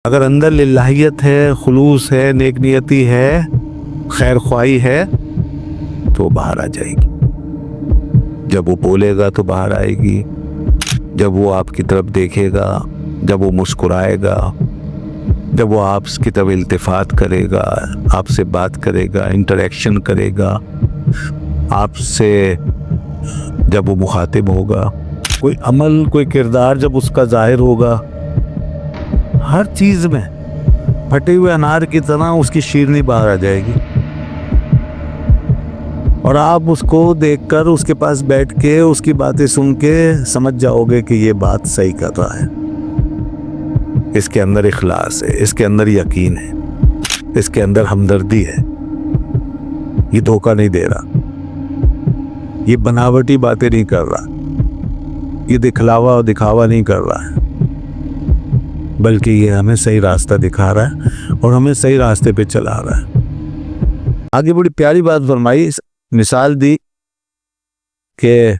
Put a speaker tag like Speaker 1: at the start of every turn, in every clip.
Speaker 1: اگر اندر للہیت ہے، خلوص ہے، نیک نیتی ہے، خیر خواہی ہے تو باہر آ جائے گی. جب وہ بولے گا تو باہر آئے گی، جب وہ آپ کی طرف دیکھے گا، جب وہ مسکرائے گا، جب وہ آپ کی طرف التفات کرے گا، آپ سے بات کرے گا، انٹریکشن کرے گا، آپ سے جب وہ مخاطب ہوگا، کوئی عمل، کوئی کردار جب اس کا ظاہر ہوگا، ہر چیز میں پھٹے ہوئے انار کی طرح اس کی شیرنی باہر آ جائے گی، اور آپ اس کو دیکھ کر، اس کے پاس بیٹھ کے، اس کی باتیں سن کے سمجھ جاؤ گے کہ یہ بات صحیح کر رہا ہے، اس کے اندر اخلاص ہے، اس کے اندر یقین ہے، اس کے اندر ہمدردی ہے، یہ دھوکہ نہیں دے رہا، یہ بناوٹی باتیں نہیں کر رہا، یہ دکھلاوا اور دکھاوا نہیں کر رہا ہے، بلکہ یہ ہمیں صحیح راستہ دکھا رہا ہے اور ہمیں صحیح راستے پہ چلا رہا ہے. آگے بڑی پیاری بات فرمائی، مثال دی کہ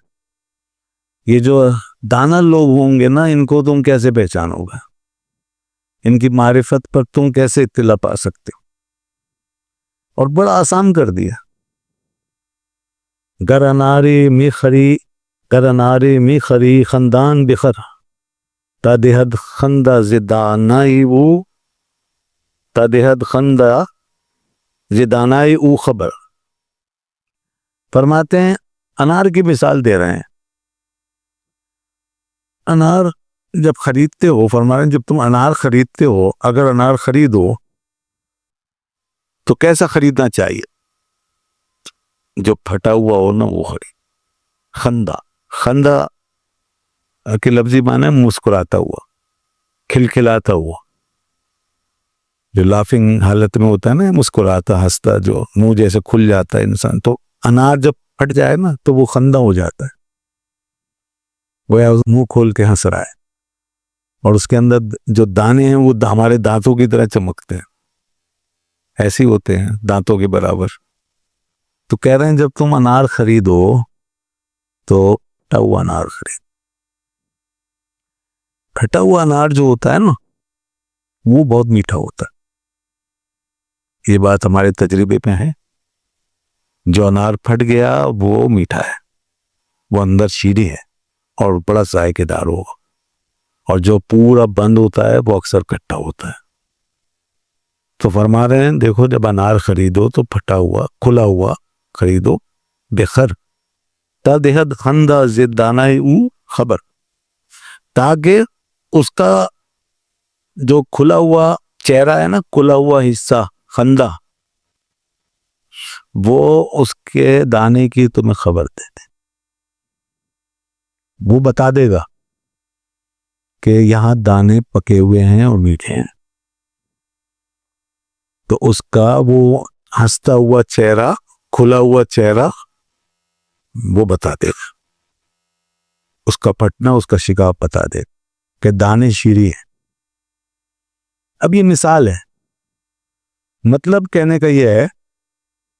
Speaker 1: یہ جو دانا لوگ ہوں گے نا، ان کو تم کیسے پہچانو گا، ان کی معرفت پر تم کیسے اطلاع پا سکتے ہو، اور بڑا آسان کر دیا. گر اناری می خری خندان بخر تا دہد خندہ زدانائی او خبر. فرماتے ہیں انار کی مثال دے رہے ہیں. انار جب خریدتے ہو، فرما رہے ہیں جب تم انار خریدتے ہو، اگر انار خریدو تو کیسا خریدنا چاہیے؟ جو پھٹا ہوا ہو نا وہ خرید. خندہ کہ لفظی معنی مسکراتا ہوا، کھلکھلاتا ہوا، جو لافنگ حالت میں ہوتا ہے نا، مسکراتا ہنستا، جو منہ جیسے کھل جاتا ہے انسان. تو انار جب پھٹ جائے نا تو وہ خندہ ہو جاتا ہے، وہ منہ کھول کے ہنس رہا ہے، اور اس کے اندر جو دانے ہیں وہ ہمارے دانتوں کی طرح چمکتے ہیں، ایسے ہی ہوتے ہیں دانتوں کے برابر. تو کہہ رہے ہیں جب تم انار خریدو تو پھٹا ہوا انار خرید. پھٹا ہوا انار جو ہوتا ہے نا وہ بہت میٹھا ہوتا ہے، یہ بات ہمارے تجربے پہ ہے. جو انار پھٹ گیا وہ میٹھا ہے، وہ اندر شیریں ہے اور بڑا ذائقے دار ہوگا، اور جو پورا بند ہوتا ہے وہ اکثر کھٹا ہوتا ہے. تو فرما رہے ہیں دیکھو جب انار خریدو تو پھٹا ہوا، کھلا ہوا خریدو، بخر تا دہد خندہ زدانائی او خبر، تاکہ اس کا جو کھلا ہوا چہرہ ہے نا، کھلا ہوا حصہ خندہ، وہ اس کے دانے کی تمہیں خبر دے دے، وہ بتا دے گا کہ یہاں دانے پکے ہوئے ہیں اور میٹھے ہیں. تو اس کا وہ ہنستا ہوا چہرہ، کھلا ہوا چہرہ وہ بتا دے گا، اس کا پھٹنا، اس کا شکاف بتا دے گا کہ دانے شیریں ہیں. اب یہ مثال ہے، مطلب کہنے کا یہ ہے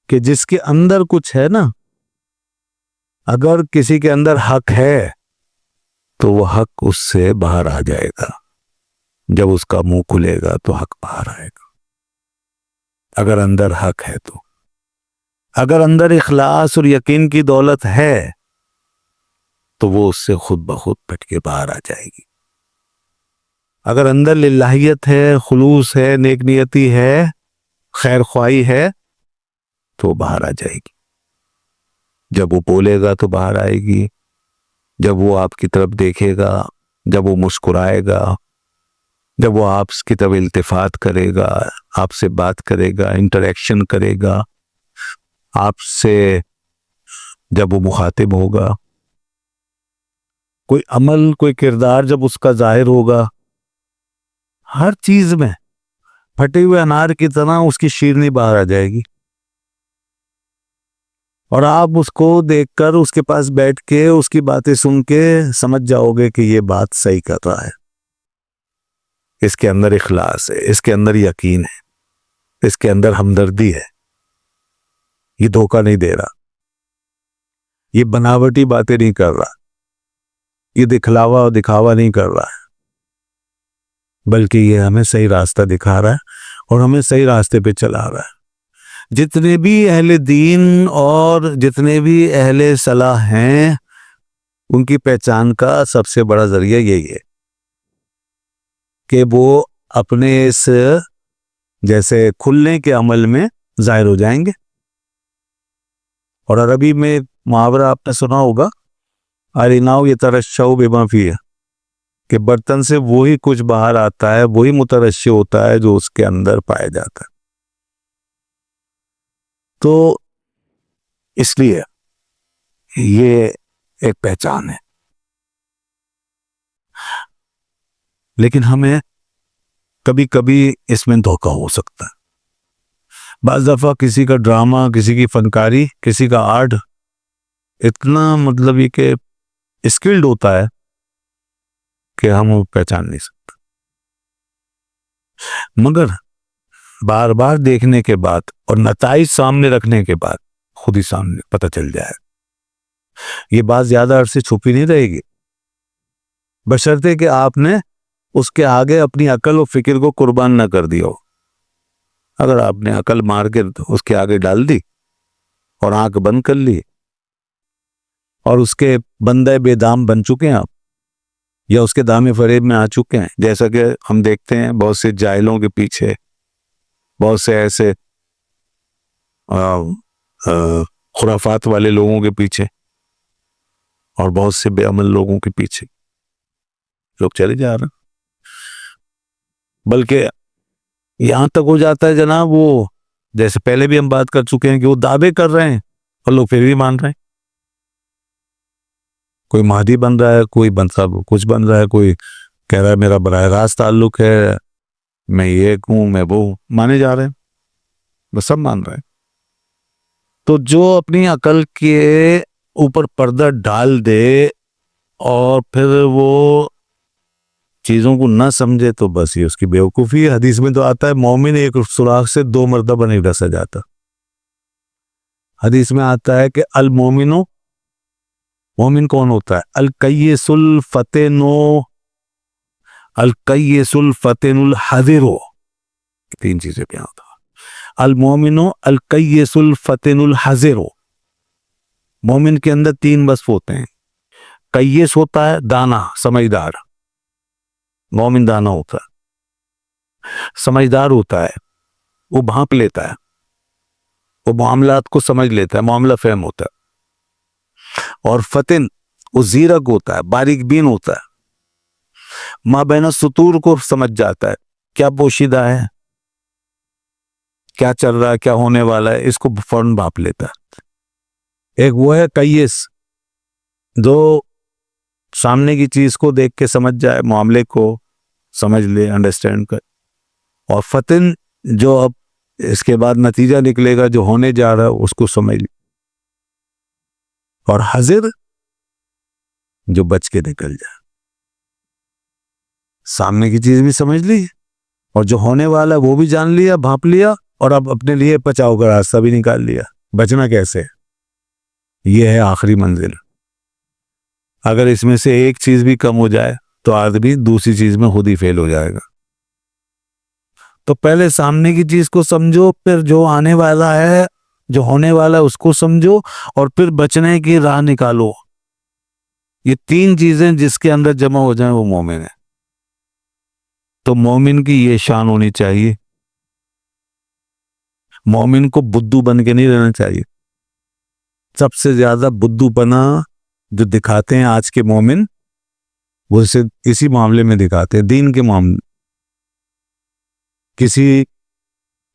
Speaker 1: کہ جس کے اندر کچھ ہے نا، اگر کسی کے اندر حق ہے تو وہ حق اس سے باہر آ جائے گا. جب اس کا منہ کھلے گا تو حق باہر آئے گا، اگر اندر حق ہے تو. اگر اندر اخلاص اور یقین کی دولت ہے تو وہ اس سے خود بخود پھٹ کے باہر آ جائے گی. اگر اندر للہیت ہے، خلوص ہے، نیک نیتی ہے، خیر خواہی ہے تو باہر آ جائے گی. جب وہ بولے گا تو باہر آئے گی، جب وہ آپ کی طرف دیکھے گا، جب وہ مسکرائے گا، جب وہ آپ کی طرف التفات کرے گا، آپ سے بات کرے گا، انٹریکشن کرے گا، آپ سے جب وہ مخاطب ہوگا، کوئی عمل، کوئی کردار جب اس کا ظاہر ہوگا، ہر چیز میں پھٹے ہوئے انار کی طرح اس کی شیرنی باہر آ جائے گی، اور آپ اس کو دیکھ کر، اس کے پاس بیٹھ کے، اس کی باتیں سن کے سمجھ جاؤ گے کہ یہ بات صحیح کر رہا ہے. اس کے اندر اخلاص ہے، اس کے اندر یقین ہے، اس کے اندر ہمدردی ہے، یہ دھوکہ نہیں دے رہا، یہ بناوٹی باتیں نہیں کر رہا، یہ دکھلاوا اور دکھاوا نہیں کر رہا ہے، بلکہ یہ ہمیں صحیح راستہ دکھا رہا ہے اور ہمیں صحیح راستے پہ چلا رہا ہے۔ جتنے بھی اہل دین اور جتنے بھی اہل صلاح ہیں ان کی پہچان کا سب سے بڑا ذریعہ یہی ہے کہ وہ اپنے اس جیسے کھلنے کے عمل میں ظاہر ہو جائیں گے۔ اور عربی میں محاورہ آپ نے سنا ہوگا، اریناؤ یترشؤ بما فیہ، کہ برتن سے وہی کچھ باہر آتا ہے، وہی مترشح ہوتا ہے جو اس کے اندر پایا جاتا ہے۔ تو اس لیے یہ ایک پہچان ہے، لیکن ہمیں کبھی کبھی اس میں دھوکہ ہو سکتا ہے۔ بعض دفعہ کسی کا ڈرامہ، کسی کی فنکاری، کسی کا آرٹ اتنا مطلب یہ کہ اسکلڈ ہوتا ہے کہ ہم وہ پہچان نہیں سکتے، مگر بار بار دیکھنے کے بعد اور نتائج سامنے رکھنے کے بعد خود ہی سامنے پتہ چل جائے۔ یہ بات زیادہ عرصے چھپی نہیں رہے گی، بشرطے کہ آپ نے اس کے آگے اپنی عقل و فکر کو قربان نہ کر دیا ہو۔ اگر آپ نے عقل مار کے اس کے آگے ڈال دی اور آنکھ بند کر لی اور اس کے بندے بے دام بن چکے ہیں آپ، یا اس کے دام فریب میں آ چکے ہیں، جیسا کہ ہم دیکھتے ہیں بہت سے جاہلوں کے پیچھے، بہت سے ایسے خرافات والے لوگوں کے پیچھے اور بہت سے بے عمل لوگوں کے پیچھے لوگ چلے جا رہے ہیں۔ بلکہ یہاں تک ہو جاتا ہے جناب، وہ جیسے پہلے بھی ہم بات کر چکے ہیں کہ وہ دعوے کر رہے ہیں اور لوگ پھر بھی مان رہے ہیں۔ کوئی مہدی بن رہا ہے، کوئی کچھ بن رہا ہے، کوئی کہہ رہا ہے میرا براہ راست تعلق ہے، میں یہ ہوں، میں وہ، مانے جا رہے ہیں، بس سب مان رہے ہیں۔ تو جو اپنی عقل کے اوپر پردہ ڈال دے اور پھر وہ چیزوں کو نہ سمجھے تو بس یہ اس کی بیوقوفی ہے۔ حدیث میں تو آتا ہے مومن ایک سوراخ سے 2 مرتبہ نہیں ڈسا جاتا۔ حدیث میں آتا ہے کہ المومنو، مومن کون ہوتا ہے؟ الکیس الفتن، الکیس الفتن الحذر، 3 چیزیں بیان ہوتا ہے۔ المومنو الکیس الفتن الحذر، مومن کے اندر 3 وصف ہوتے ہیں۔ کیس ہوتا ہے دانا، سمجھدار، مومن دانا ہوتا ہے، سمجھدار ہوتا ہے، وہ بھانپ لیتا ہے، وہ معاملات کو سمجھ لیتا ہے، معاملہ فہم ہوتا ہے۔ اور فتن، وہ زیرک ہوتا ہے، باریک بین ہوتا ہے، ما بین السطور کو سمجھ جاتا ہے، کیا پوشیدہ ہے، کیا چل رہا ہے، کیا ہونے والا ہے، اس کو فوراً بھانپ لیتا ہے۔ ایک وہ ہے کیس، جو سامنے کی چیز کو دیکھ کے سمجھ جائے، معاملے کو سمجھ لے، انڈرسٹینڈ کر۔ اور فتن، جو اب اس کے بعد نتیجہ نکلے گا جو ہونے جا رہا ہے اس کو سمجھ لے۔ اور حذر، جو بچ کے نکل جائے، سامنے کی چیز بھی سمجھ لی اور جو ہونے والا ہے وہ بھی جان لیا، بھانپ لیا، اور اب اپنے لیے بچاؤ کا راستہ بھی نکال لیا۔ بچنا کیسے؟ یہ ہے آخری منزل۔ اگر اس میں سے ایک چیز بھی کم ہو جائے تو آدمی دوسری چیز میں خود ہی فیل ہو جائے گا۔ تو پہلے سامنے کی چیز کو سمجھو، پھر جو آنے والا ہے، جو ہونے والا ہے اس کو سمجھو، اور پھر بچنے کی راہ نکالو۔ یہ 3 چیزیں جس کے اندر جمع ہو جائیں وہ مومن ہے۔ تو مومن کی یہ شان ہونی چاہیے، مومن کو بدھو بن کے نہیں رہنا چاہیے۔ سب سے زیادہ بدھو پنا جو دکھاتے ہیں آج کے مومن، وہ اسی معاملے میں دکھاتے ہیں، دین کے معاملے، کسی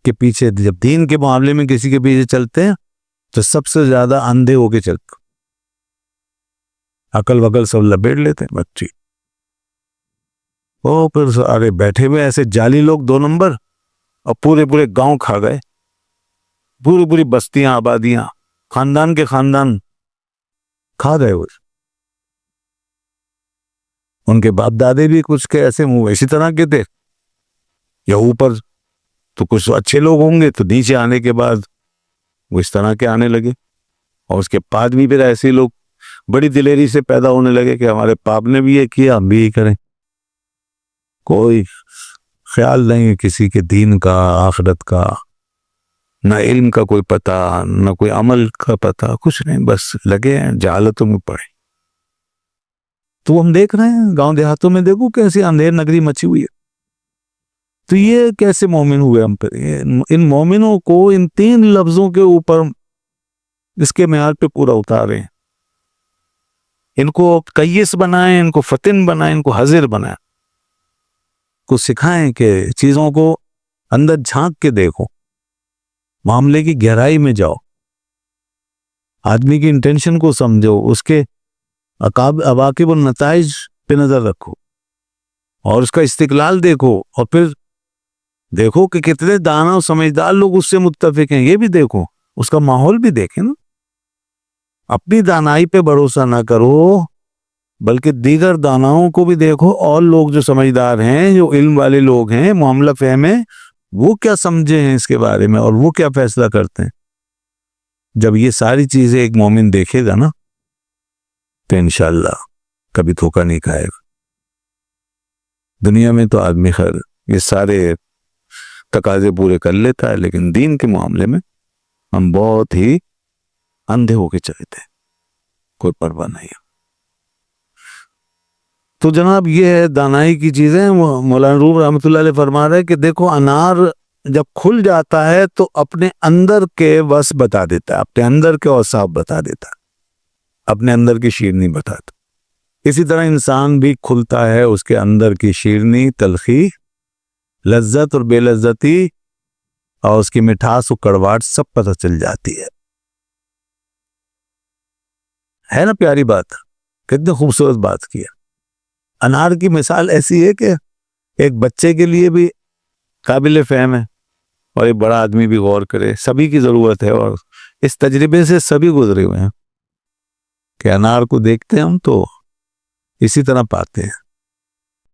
Speaker 1: کے پیچھے، جب دین کے معاملے میں کسی کے پیچھے چلتے ہیں تو سب سے زیادہ اندھے ہو کے چلتے، عقل وقل سب لپیٹ لیتے ہیں بچی، وہ پھر سارے بیٹھے ہوئے ایسے جعلی لوگ 2 نمبر، اور پورے گاؤں کھا گئے، پوری بستیاں، آبادیاں، خاندان کے خاندان کھا گئے ہوئے۔ ان کے باپ دادے بھی کچھ کے ایسے اسی طرح کے تھے، یا اوپر تو کچھ اچھے لوگ ہوں گے تو نیچے آنے کے بعد وہ اس طرح کے آنے لگے، اور اس کے بعد بھی پھر ایسے لوگ بڑی دلیری سے پیدا ہونے لگے کہ ہمارے باپ نے بھی یہ کیا، ہم بھی یہ کریں۔ کوئی خیال نہیں کسی کے دین کا، آخرت کا، نہ علم کا کوئی پتہ، نہ کوئی عمل کا پتہ، کچھ نہیں، بس لگے ہیں جہالتوں میں پڑے. تو ہم دیکھ رہے ہیں گاؤں دیہاتوں میں، دیکھو کیسی اندھیر نگری مچی ہوئی ہے. تو یہ کیسے مومن ہوئے ہم پر؟ ان مومنوں کو ان 3 لفظوں کے اوپر اس کے معیار پہ پورا اتاریں. ان کو قیس بنائیں، ان کو فتن بنائیں، ان کو حذر بنائیں، کو سکھائیں کہ چیزوں کو اندر جھانک کے دیکھو، معاملے کی گہرائی میں جاؤ، آدمی کی انٹینشن کو سمجھو، اس کے عواقب النتائج پہ نظر رکھو، اور اس کا استقلال دیکھو، اور پھر دیکھو کہ کتنے دانا اور سمجھدار لوگ اس سے متفق ہیں، یہ بھی دیکھو، اس کا ماحول بھی دیکھیں نا. اپنی دانائی پہ بھروسہ نہ کرو، بلکہ دیگر داناؤں کو بھی دیکھو، اور لوگ جو سمجھدار ہیں، جو علم والے لوگ ہیں، معاملہ فہم ہیں، وہ کیا سمجھے ہیں اس کے بارے میں، اور وہ کیا فیصلہ کرتے ہیں. جب یہ ساری چیزیں ایک مومن دیکھے گا نا، تو انشاءاللہ کبھی دھوکہ نہیں کھائے گا. دنیا میں تو آدمی خیر یہ سارے تقاضے پورے کر لیتا ہے، لیکن دین کے معاملے میں ہم بہت ہی اندھے ہو کے چلتے ہیں، کوئی پرواہ نہیں ہے. تو جناب یہ ہے دانائی کی چیزیں. مولانا روم رحمۃ اللہ علیہ فرما رہے کہ دیکھو انار جب کھل جاتا ہے تو اپنے اندر کے وصف بتا دیتا ہے، اپنے اندر کے اوصاف بتا دیتا ہے، اپنے اندر کی شیرنی بتاتا. اسی طرح انسان بھی کھلتا ہے، اس کے اندر کی شیرنی، تلخی، لذت اور بے لذتی، اور اس کی مٹھاس و کڑواہٹ سب پتہ چل جاتی ہے نا. پیاری بات، کتنی خوبصورت بات کی ہے. انار کی مثال ایسی ہے کہ ایک بچے کے لیے بھی قابل فہم ہے، اور ایک بڑا آدمی بھی غور کرے، سبھی کی ضرورت ہے. اور اس تجربے سے سبھی گزرے ہوئے ہیں کہ انار کو دیکھتے ہیں ہم تو اسی طرح پاتے ہیں.